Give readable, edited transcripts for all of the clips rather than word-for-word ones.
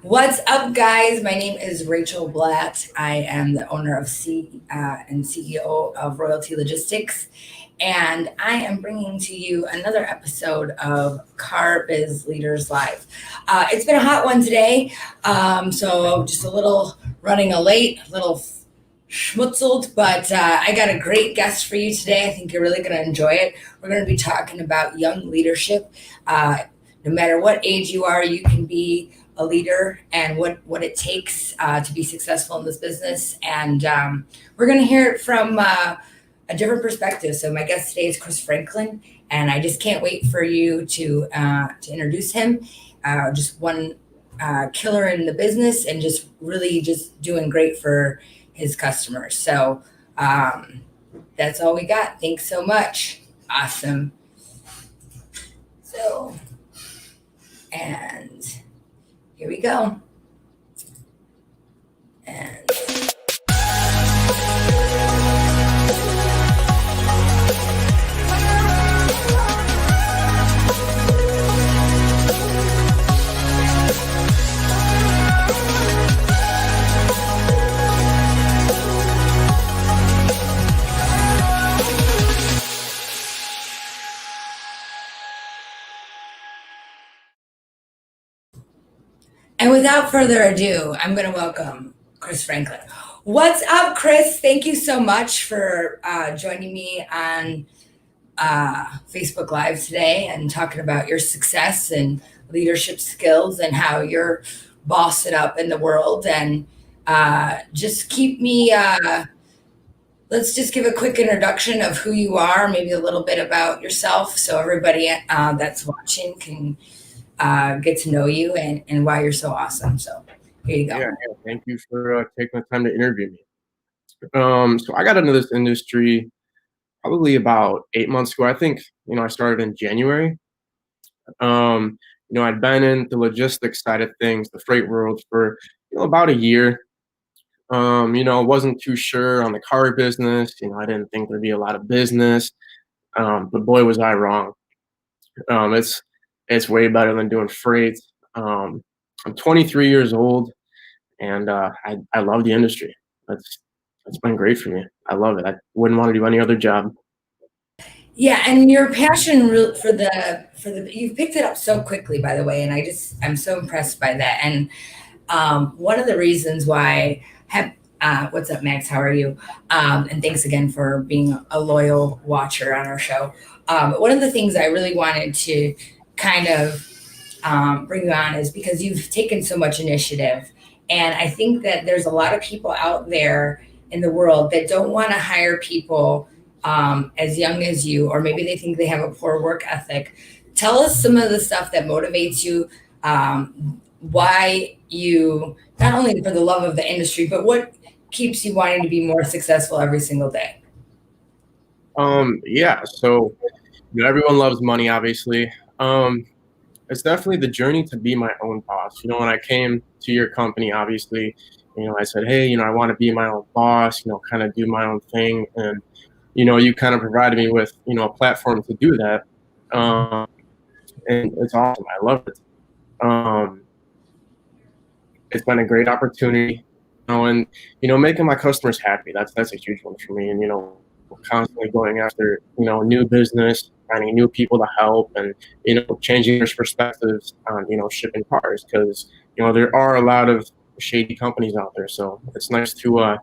What's up, guys? My name is Rachel Blatt. I am the owner of and CEO of Royalty Logistics, and I am bringing to you another episode of Car Biz Leaders Live. It's been a hot one today, so just a little running a late, a little schmutzeled, but I got a great guest for you today. I think you're really going to enjoy it. We're going to be talking about young leadership. No matter what age you are, you can be a leader and what it takes to be successful in this business. And we're going to hear it from a different perspective. So my guest today is Chris Franklin, and I just can't wait for you to introduce him. Just one killer in the business and just really just doing great for his customers. So that's all we got. Thanks so much. Awesome. So, and here we go. And And without further ado, I'm going to welcome Chris Franklin. What's up, Chris? Thank you so much for joining me on Facebook Live today and talking about your success and leadership skills and how you're bossing up in the world. And just keep me, let's just give a quick introduction of who you are, maybe a little bit about yourself so everybody that's watching can get to know you and why you're so awesome. So here you go. Yeah, thank you for taking the time to interview me. So I got into this industry probably about 8 months ago. I think, I started in January. I'd been in the logistics side of things, the freight world for, about a year. Wasn't too sure on the car business. I didn't think there'd be a lot of business. But boy, was I wrong. It's way better than doing freight. I'm 23 years old, and I love the industry. It's been great for me. I love it. I wouldn't want to do any other job. Yeah, and your passion for the you've picked it up so quickly, by the way, and I'm so impressed by that. And one of the reasons why what's up, Max? How are you? And thanks again for being a loyal watcher on our show. One of the things I really wanted to kind of bring you on is because you've taken so much initiative. And I think that there's a lot of people out there in the world that don't want to hire people as young as you, or maybe they think they have a poor work ethic. Tell us some of the stuff that motivates you, why you, not only for the love of the industry, but what keeps you wanting to be more successful every single day? Yeah, so everyone loves money, obviously. It's definitely the journey to be my own boss. When I came to your company, obviously, I said, hey, I want to be my own boss, kind of do my own thing. And, you kind of provided me with, a platform to do that. And it's awesome. I love it. It's been a great opportunity, and, making my customers happy. That's a huge one for me. And, constantly going after, new business, finding new people to help, and, changing their perspectives on, shipping cars, because, there are a lot of shady companies out there. So it's nice to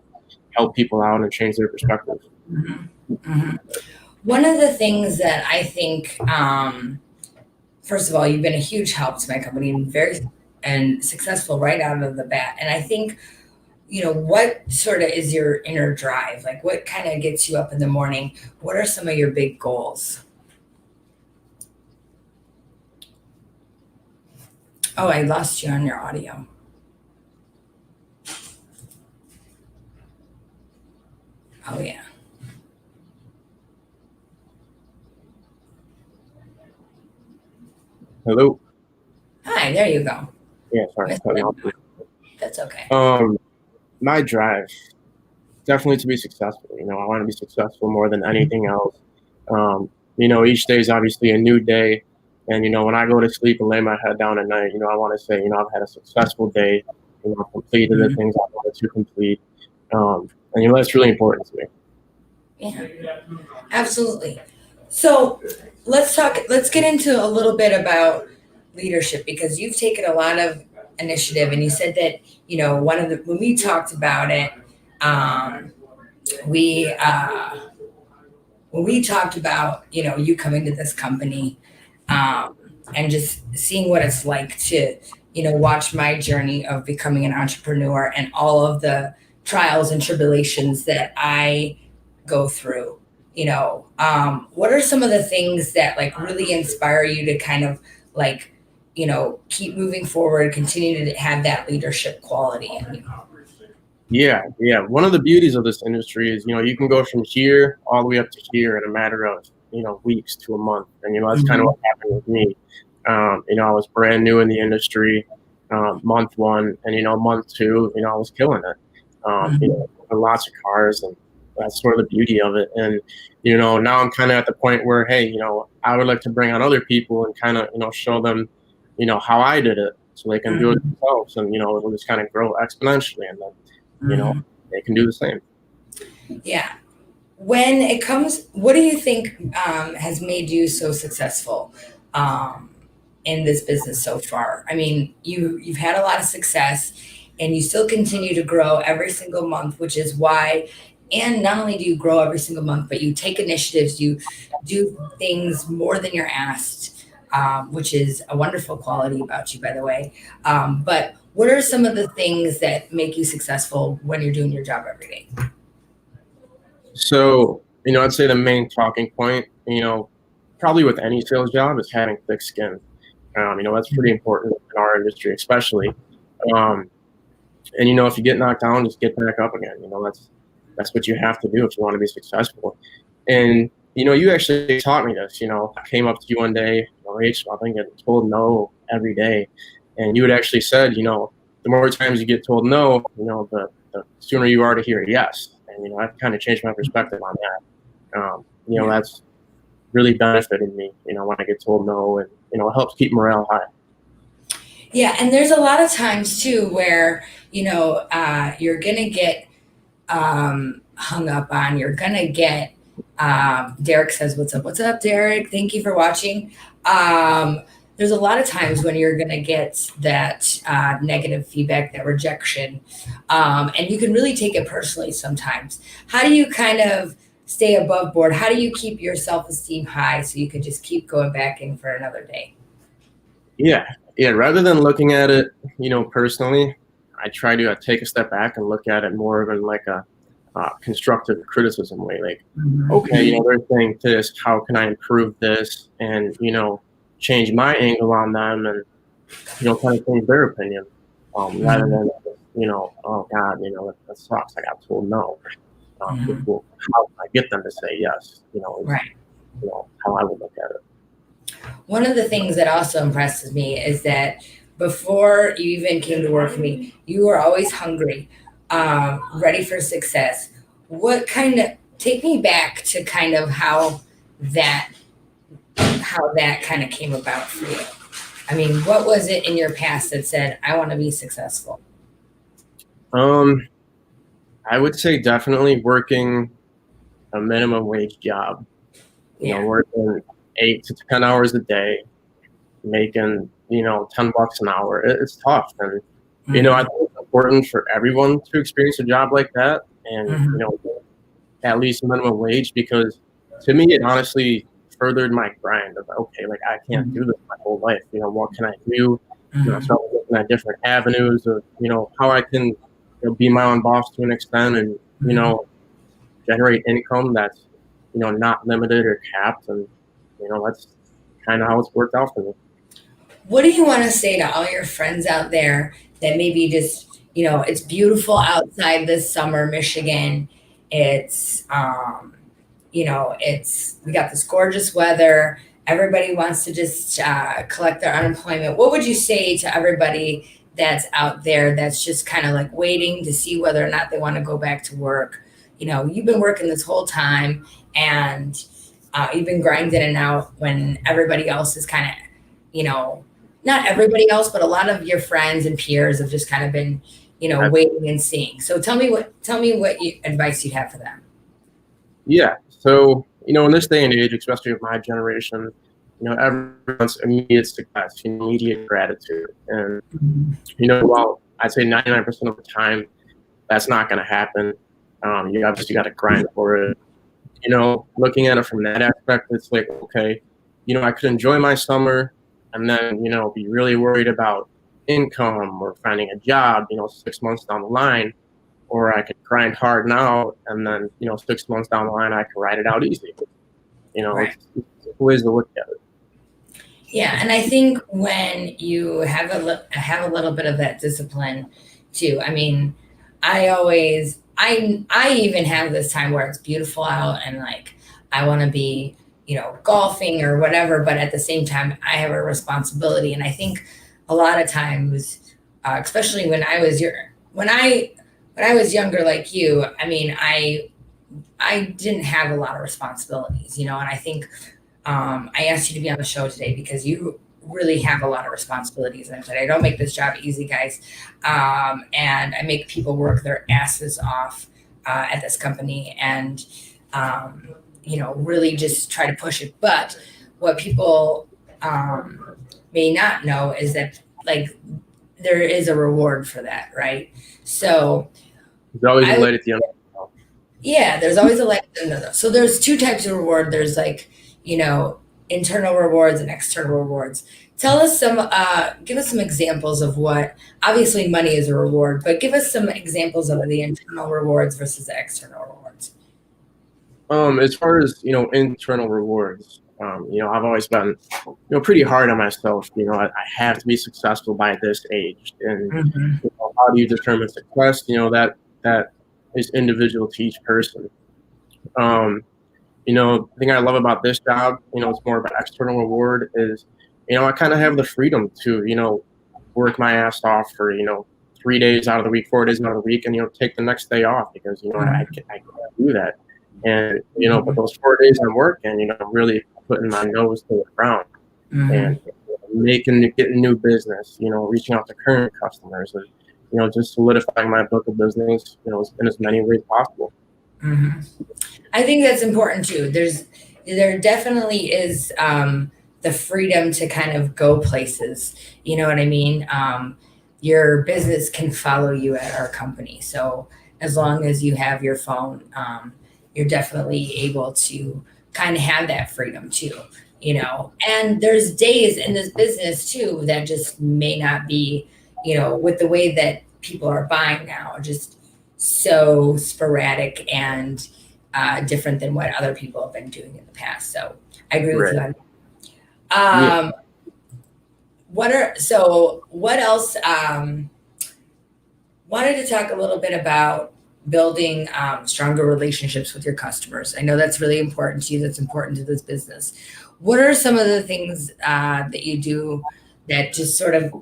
help people out and change their perspective. Mm-hmm. Mm-hmm. One of the things that I think, first of all, you've been a huge help to my company and very successful right out of the bat. And I think, what sort of is your inner drive? Like, what kind of gets you up in the morning? What are some of your big goals? Oh, I lost you on your audio. Oh, yeah. Hello. Hi, there you go. Yeah, sorry. That's okay. My drive, definitely to be successful. I want to be successful more than anything else. Each day is obviously a new day. And, when I go to sleep and lay my head down at night, I want to say, I've had a successful day, I've completed the Mhm. things I wanted to complete. And, that's really important to me. Yeah, absolutely. So let's get into a little bit about leadership because you've taken a lot of initiative and you said that, when we talked about it, um, we, when we talked about, you coming to this company, um, and just seeing what it's like to, watch my journey of becoming an entrepreneur and all of the trials and tribulations that I go through. What are some of the things that like really inspire you to kind of like, keep moving forward, continue to have that leadership quality in you? Yeah, yeah. One of the beauties of this industry is, you can go from here all the way up to here in a matter of, weeks to a month. And, that's kind of Mhm. what happened with me. I was brand new in the industry, month one, and, month two, I was killing it. Mhm. Lots of cars, and that's sort of the beauty of it. And, now I'm kind of at the point where, hey, I would like to bring on other people and kind of, show them, how I did it so they can do it Mhm. themselves. And, it'll just kind of grow exponentially. And then, you know, Mhm. they can do the same. Yeah. When it comes, what do you think has made you so successful um, in this business so far? I mean, you've had a lot of success, and you still continue to grow every single month, which is why. And not only do you grow every single month, but you take initiatives, you do things more than you're asked, which is a wonderful quality about you, by the way. But what are some of the things that make you successful when you're doing your job every day? So, I'd say the main talking point, probably with any sales job is having thick skin. That's pretty important in our industry, especially. Um, and if you get knocked down, just get back up again. That's what you have to do if you want to be successful. And you actually taught me this. I came up to you one day, Rachel, I've been getting told no every day, and you had actually said, the more times you get told no, the sooner you are to hear yes. And I've kind of changed my perspective on that. Yeah. That's really benefited me. When I get told no, and it helps keep morale high. Yeah, and there's a lot of times too where you're gonna get hung up on. You're gonna get. Derek says, "What's up? What's up, Derek? Thank you for watching." Um, there's a lot of times when you're gonna get that negative feedback, that rejection, and you can really take it personally sometimes. How do you kind of stay above board? How do you keep your self esteem high so you can just keep going back in for another day? Yeah, yeah. Rather than looking at it, personally, I try to take a step back and look at it more of in like a constructive criticism way. Like, okay, Mhm. they're saying this. How can I improve this? And change my angle on them, and kind of change their opinion. Rather Mhm. than oh God, that sucks. I got told no. Mhm. Well, how can I get them to say yes? Is Right. how I would look at it. One of the things that also impresses me is that before you even came to work for me, you were always hungry, ready for success. What kind of take me back to kind of that how that kind of came about for you? I mean, what was it in your past that said, I want to be successful? Um, I would say definitely working a minimum wage job. Yeah. Working 8 to 10 hours a day, making $10 an hour. It's tough, and I Hmm. think it's important for everyone to experience a job like that, and Hmm. at least minimum wage, because to me it honestly furthered my grind of okay, like I can't do Hmm. this my whole life. What can I do? Hmm. Start looking at different avenues of how I can be my own boss to an extent, and Hmm. generate income that's not limited or capped, and that's kind of how it's worked out for me. What do you want to say to all your friends out there that maybe just, it's beautiful outside this summer, Michigan. It's, we got this gorgeous weather. Everybody wants to just collect their unemployment. What would you say to everybody that's out there that's just kind of like waiting to see whether or not they want to go back to work? You've been working this whole time and you've been grinding it out when everybody else is kind of you know, not everybody else, but a lot of your friends and peers have just kind of been, I, waiting and seeing. So tell me what advice you have for them. yeah. So, in this day and age, especially with my generation, everyone wants immediate success, immediate gratitude. And, well, I'd say 99% of the time, that's not going to happen. You obviously got to grind for it. Looking at it from that aspect, it's like, okay, I could enjoy my summer and then, be really worried about income or finding a job, 6 months down the line, or I could grind hard now and then, 6 months down the line, I can ride it out easy. Right. It's ways to look at it. Yeah, and I think when you have a little bit of that discipline too. I mean, I even have this time where it's beautiful out and like I want to be, golfing or whatever, but at the same time I have a responsibility and I think a lot of times especially when I was younger like you, I mean, I didn't have a lot of responsibilities, and I think I asked you to be on the show today because you really have a lot of responsibilities. And I said, I don't make this job easy, guys. And I make people work their asses off at this company and, really just try to push it. But what people may not know is that, like, there is a reward for that, right? So, There's always a I would light at the end. yeah, there's always a like no. So there's two types of reward. There's like, internal rewards and external rewards. Tell us give us some examples of what, obviously money is a reward, but give us some examples of the internal rewards versus the external rewards. As far as internal rewards, I've always been pretty hard on myself. I have to be successful by this age, and Mhm. how do you determine success? That is individual to each person. Um, the thing I love about this job, it's more of an external reward is, I kind of have the freedom to, work my ass off for, 3 days out of the week, 4 days out of the week, and, take the next day off because, I can't do that. And, but Mhm. those 4 days I'm working, I'm really putting my nose to the ground Mhm. and getting new business, reaching out to current customers and, just solidifying my book of business, in as many ways possible. Mhm. I think that's important too. There definitely is the freedom to kind of go places. You know what I mean? Your business can follow you at our company. So as long as you have your phone, you're definitely able to kind of have that freedom too. And there's days in this business too that just may not be, with the way that people are buying now, just so sporadic and different than what other people have been doing in the past. So I agree with you Right. on Yeah. that. What else? Wanted to talk a little bit about building stronger relationships with your customers. I know that's really important to you. That's important to this business. What are some of the things that you do that just sort of,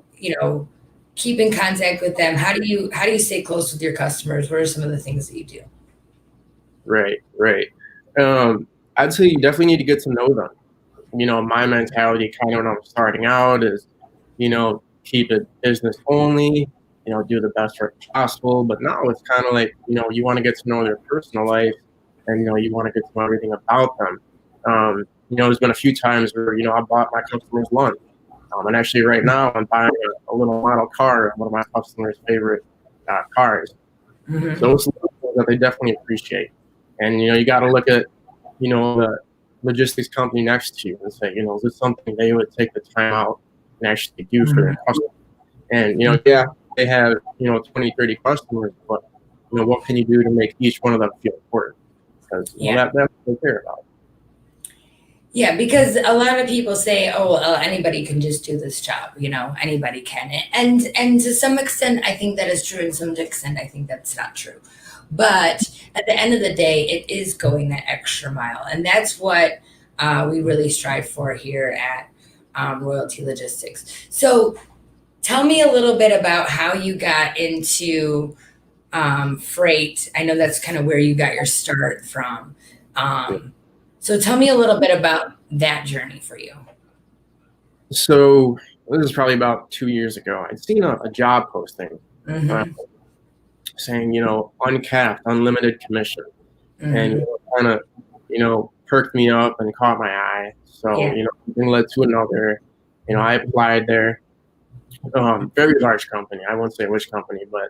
keep in contact with them? How do you stay close with your customers? What are some of the things that you do? Right. Right. Um, I'd say you definitely need to get to know them. My mentality kind of when I'm starting out is, keep it business only, do the best work possible. But now it's kind of like, you want to get to know their personal life and, you want to get to know everything about them. There's been a few times where, I bought my customers lunch. And actually right now I'm buying a little model car, one of my customers' favorite cars. So Hmm. it's little things that they definitely appreciate. And, you got to look at, the logistics company next to you and say, is this something they would take the time out and actually do for their customers? And, yeah, they have, 20, 30 customers, but, what can you do to make each one of them feel important? Because, Yeah. that's what they care about. Yeah, because a lot of people say, "Oh, well, anybody can just do this job." Anybody can, and to some extent, I think that is true. And some extent, I think that's not true. But at the end of the day, it is going that extra mile, and that's what we really strive for here at Royalty Logistics. So, tell me a little bit about how you got into freight. I know that's kind of where you got your start from. Yeah. So tell me a little bit about that journey for you. So this is probably about 2 years ago. I'd seen a job posting uh, Mm-hmm. saying, uncapped, unlimited commission, and Mm-hmm. kind of, perked me up and caught my eye. So, Yeah. one led to another. I applied there. Very large company. I won't say which company, but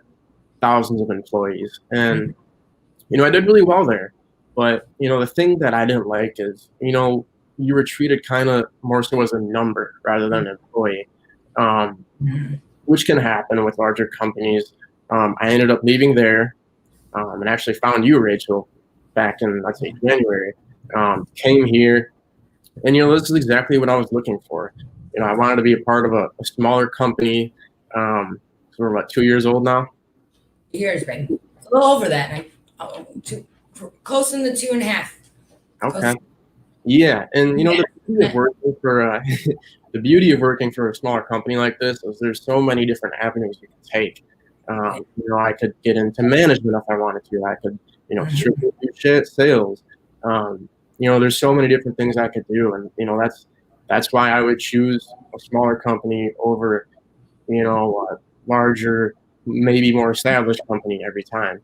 thousands of employees. And, I did really well there. But, the thing that I didn't like is, you were treated kind of more so as a number rather than an employee, um, Mm-hmm. which can happen with larger companies. I ended up leaving there and actually found you, Rachel, back in, let's say, January. Came here, and, this is exactly what I was looking for. I wanted to be a part of a smaller company. So we're about 2 years old now. Years, baby. A little over that. Close in the two and a half. Close. Okay. Yeah, and Yeah. the beauty of working for the beauty of working for a smaller company like this is there's so many different avenues you can take. I could get into management if I wanted to. I could, Mhm. strictly do sales. Um, there's so many different things I could do, and that's why I would choose a smaller company over, a larger, maybe more established company every time.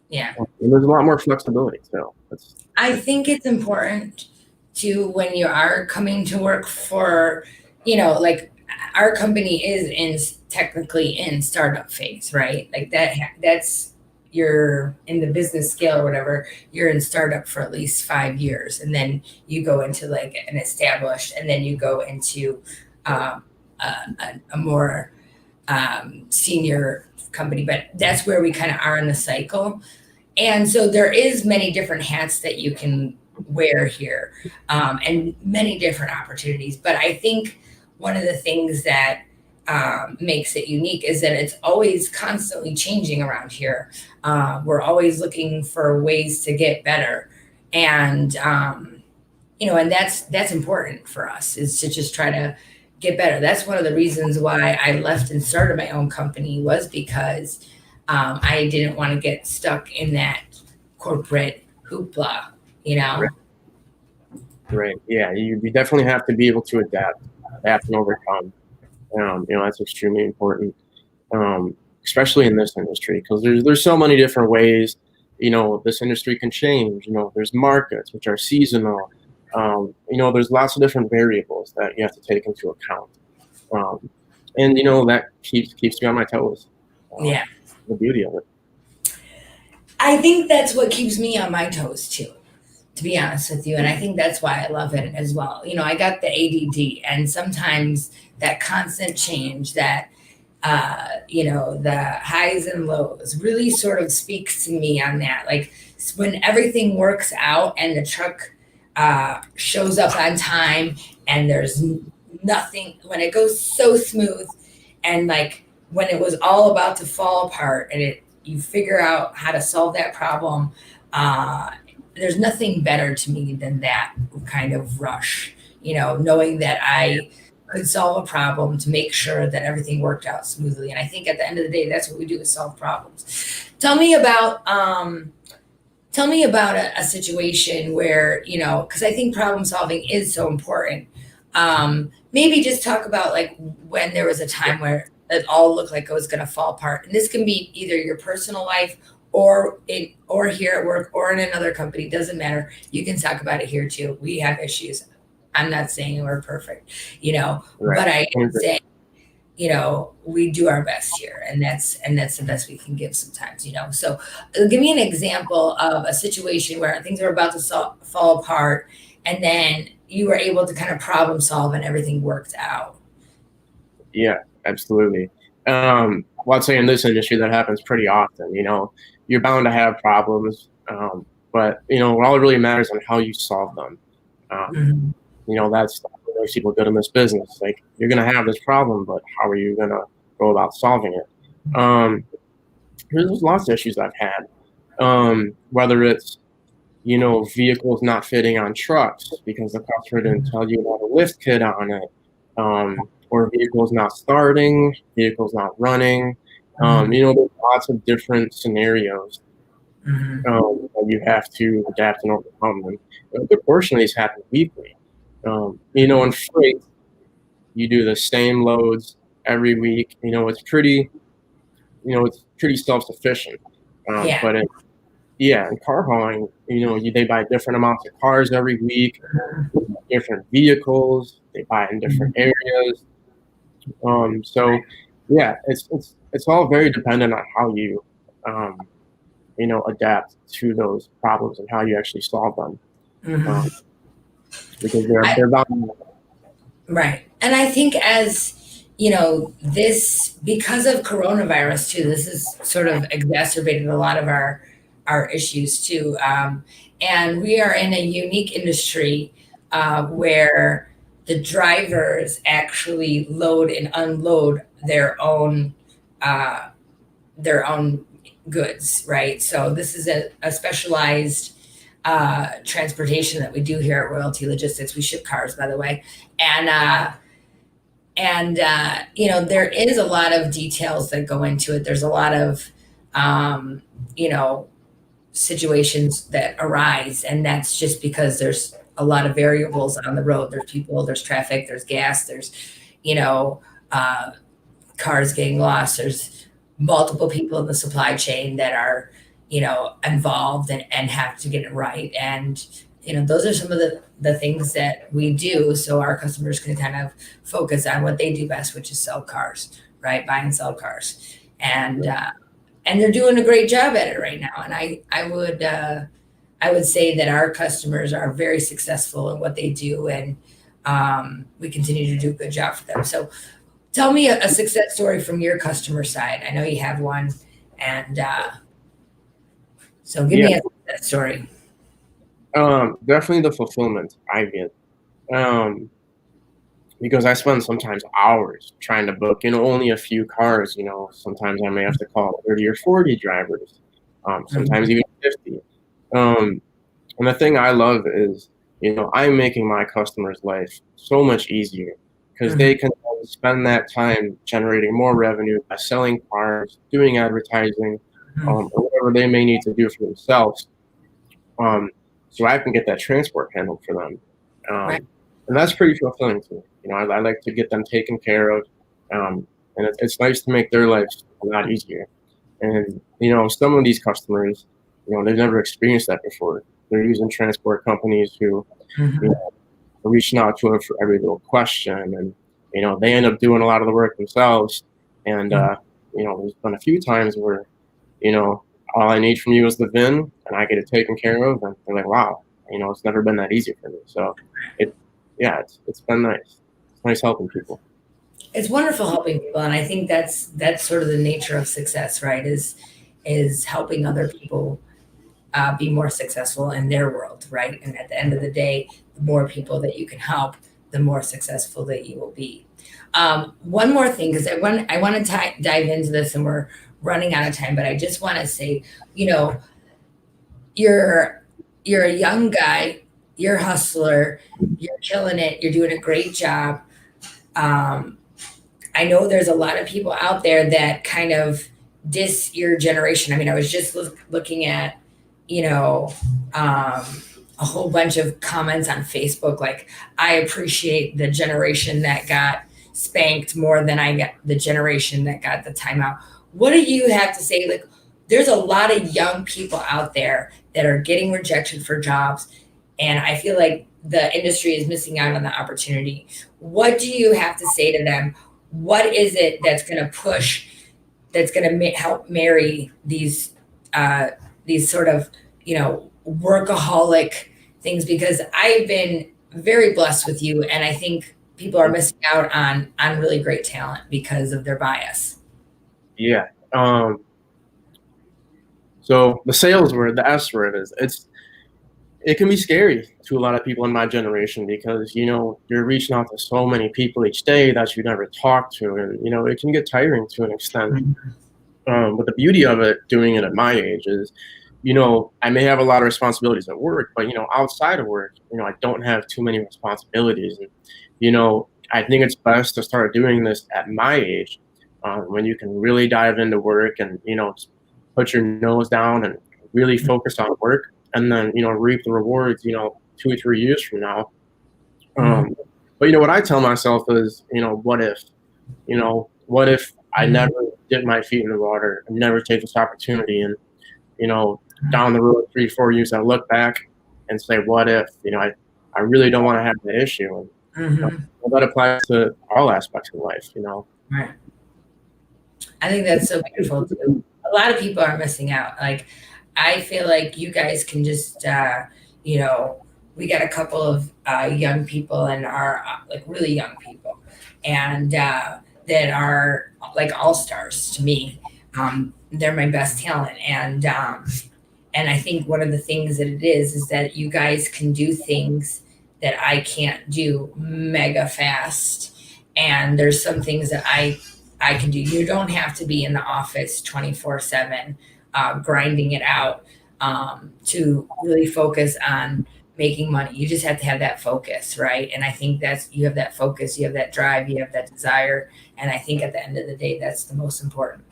Yeah. And there's a lot more flexibility too. I That's think it's important to when you are coming to work for, like our company is technically in startup phase, right? Like that's you're in the business scale or whatever, you're in startup for at least 5 years. And then you go into like an established, and then you go into um, a more senior company. But that's where we kind of are in the cycle. And so there is many different hats that you can wear here, and many different opportunities. But I think one of the things that makes it unique is that it's always constantly changing around here. We're always looking for ways to get better, and and that's important for us, is to just try to get better. That's one of the reasons why I left and started my own company, was because I didn't want to get stuck in that corporate hoopla, you great. know? Right. Yeah. You definitely have to be able to adapt and overcome. That's extremely important, especially in this industry, because there's so many different ways, this industry can change. There's markets which are seasonal. There's lots of different variables that you have to take into account. Um, and, that keeps me on my toes. Um, Yeah. the beauty of it. I think that's what keeps me on my toes too, to be honest with you. And I think that's why I love it as well. I got the ADD, and sometimes that constant change, that the highs and lows really sort of speaks to me on that. Like when everything works out and the truck shows up on time, and there's nothing, when it goes so smooth, and like when it was all about to fall apart, and you figure out how to solve that problem, uh, there's nothing better to me than that kind of rush, knowing that I could solve a problem to make sure that everything worked out smoothly. And I think at the end of the day, that's what we do, is solve problems. Tell me about a situation where, because I think problem solving is so important. Maybe just talk about like when there was a time where it all looked like it was going to fall apart. And this can be either your personal life, or here at work, or in another company. Doesn't matter. You can talk about it here too. We have issues. I'm not saying we're perfect, Right. but I am saying, we do our best here, and that's the best we can give sometimes, So give me an example of a situation where things are about to fall apart, and then you were able to kind of problem solve and everything worked out. Yeah, absolutely. Well, I'd say in this industry that happens pretty often. You're bound to have problems, but what all really matters on how you solve them. Um, Mhm. that's what makes people good in this business. Like you're gonna have this problem, but how are you gonna go about solving it? There's lots of issues I've had. Whether it's vehicles not fitting on trucks because the customer didn't tell you about a lift kit on it, or vehicles not starting, vehicles not running. Mhm. There's lots of different scenarios Mhm. that you have to adapt and overcome. And a good portion of these happen weekly. In freight, you do the same loads every week. It's pretty self-sufficient. Yeah. But in car hauling, they buy different amounts of cars every week, different vehicles. They buy in different areas. So yeah, it's all very dependent on how you, um, adapt to those problems and how you actually solve them. Mhm. Um, because they're bound. Right. And I think as, this, because of coronavirus too, this has sort of exacerbated a lot of our issues too. And we are in a unique industry where the drivers actually load and unload uh, their own goods, right? So this is a specialized transportation that we do here at Royalty Logistics. We ship cars, by the way, and there is a lot of details that go into it. There's a lot of um, you know situations that arise, and that's just because there's a lot of variables on the road. There's people, there's traffic, there's gas, there's you know uh, cars getting lost. There's multiple people in the supply chain that are, involved and have to get it right. And, those are some of the things that we do so our customers can kind of focus on what they do best, which is sell cars, right? Buy and sell cars. And they're doing a great job at it right now. And I would say that our customers are very successful in what they do, and we continue to do a good job for them. So tell me a success story from your customer side. I know you have one, and so give Yeah, me a success story. definitely the fulfillment I get. Um, because I spend sometimes hours trying to book, only a few cars. Sometimes I may have to call 30 or 40 drivers, sometimes Mhm, even 50. Um, and the thing I love is, I'm making my customers' life so much easier because mhm, they can spend that time generating more revenue by selling cars, doing advertising, mhm. or whatever they may need to do for themselves. Um, so I can get that transport handled for them. Right. And that's pretty fulfilling to me. I like to get them taken care of. And it's nice to make their lives a lot easier. And, some of these customers, they've never experienced that before. They're using transport companies who, you Mhm, know, are reaching out to them for every little question. And, they end up doing a lot of the work themselves. And, mhm. there's been a few times where, you know, all I need from you is the VIN and I get it taken care of. And they're like, wow, it's never been that easy for me. So it, yeah, it's been nice. It's nice helping people. It's wonderful helping people, and I think that's sort of the nature of success, right? Is helping other people be more successful in their world, right? And at the end of the day, the more people that you can help, the more successful that you will be. One more thing, because I want to dive into this, and we're running out of time, but I just want to say, you know, you're you're a young guy, you're a hustler, you're killing it, you're doing a great job. Um, I know there's a lot of people out there that kind of diss your generation. I mean, I was just looking at, you know, um, a whole bunch of comments on Facebook. Like, I appreciate the generation that got spanked more than I got the generation that got the timeout. What do you have to say? Like, there's a lot of young people out there that are getting rejection for jobs, and I feel like the industry is missing out on the opportunity. What do you have to say to them? What is it that's going to push, that's going to help marry these sort of workaholic things? Because I've been very blessed with you, and I think people are missing out on really great talent because of their bias. Yeah. So the sales word, the S word it can be scary to a lot of people in my generation because, you're reaching out to so many people each day that you never talk to. And, it can get tiring to an extent. But the beauty of it, doing it at my age is, I may have a lot of responsibilities at work, but, outside of work, I don't have too many responsibilities. And, I think it's best to start doing this at my age, when you can really dive into work and, just put your nose down and really focus on work and then, reap the rewards, 2 or 3 years from now. Mhm. Um, But what I tell myself is, what if I never dip my feet in the water and never take this opportunity, and down the road 3, 4 years, I look back and say, what if? I really don't want to have that issue. And that applies to all aspects of life. Right. I think that's so beautiful too. A lot of people are missing out. Like, I feel like you guys can just, we got a couple of young people and are like really young people, and that are like all stars to me. They're my best talent, and I think one of the things that it is that you guys can do things that I can't do mega fast, and there's some things that I can do. You don't have to be in the office 24/7, grinding it out to really focus on making money. You just have to have that focus, right? And I think you have that focus, you have that drive, you have that desire, and I think at the end of the day, that's the most important.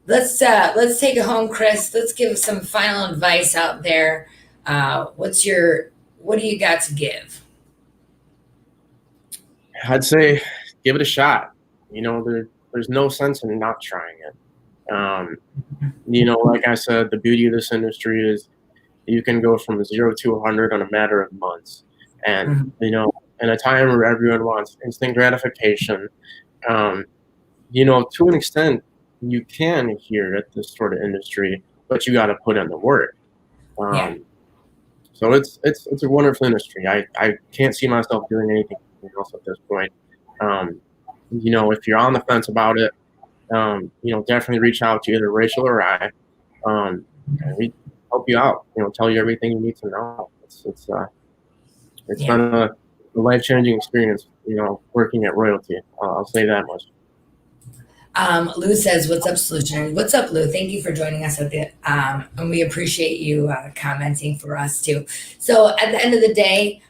Let's take it home, Chris. Let's give some final advice out there. What do you got to give? I'd say give it a shot. There's no sense in not trying it. Like I said, the beauty of this industry is you can go from 0 to 100 in a matter of months. And, in a time where everyone wants instant gratification, to an extent, you can here at this sort of industry, but you got to put in the work. So it's a wonderful industry. I can't see myself doing anything else at this point. If you're on the fence about it, definitely reach out to either Rachel or I. And we help you out. Tell you everything you need to know. It's been a life-changing experience. Working at Royalty. I'll say that much. Lou says, "What's up, Solution?" What's up, Lou? Thank you for joining us and we appreciate you commenting for us too. So at the end of the day,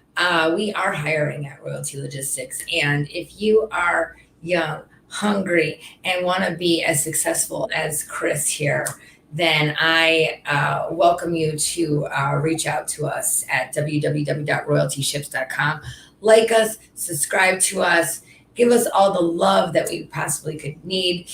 we are hiring at Royalty Logistics, and if you are young, hungry, and want to be as successful as Chris here, then I welcome you to reach out to us at www.royaltyships.com. Like us, subscribe to us. Give us all the love that we possibly could need.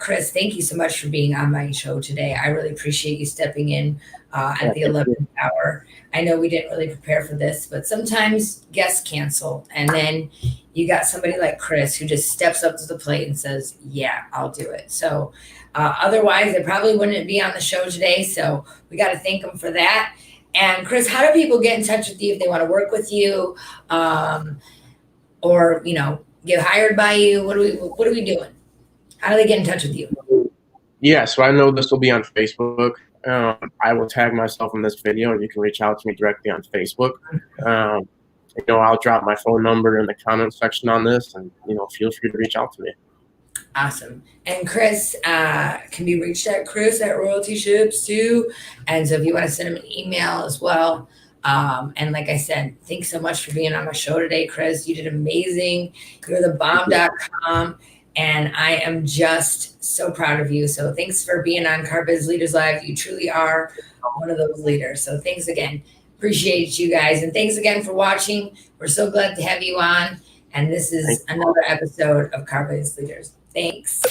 Chris, thank you so much for being on my show today. I really appreciate you stepping in at the 11th hour. I know we didn't really prepare for this, but sometimes guests cancel. And then you got somebody like Chris who just steps up to the plate and says, yeah, I'll do it. So otherwise, they probably wouldn't be on the show today. So we got to thank them for that. And Chris, how do people get in touch with you if they want to work with you or, get hired by you? What are we doing? How do they get in touch with you? Yeah, so I know this will be on Facebook. I will tag myself in this video, and you can reach out to me directly on Facebook. I'll drop my phone number in the comment section on this, and feel free to reach out to me. Awesome. And Chris can be reached at Chris at Royalty Ships too. And so if you want to send him an email as well. And like I said, thanks so much for being on my show today, Chris. You did amazing. You're the bomb.com. And I am just so proud of you. So thanks for being on Car Biz Leaders Live. You truly are one of those leaders. So thanks again. Appreciate you guys. And thanks again for watching. We're so glad to have you on. And this is another episode of Car Biz Leaders. Thanks.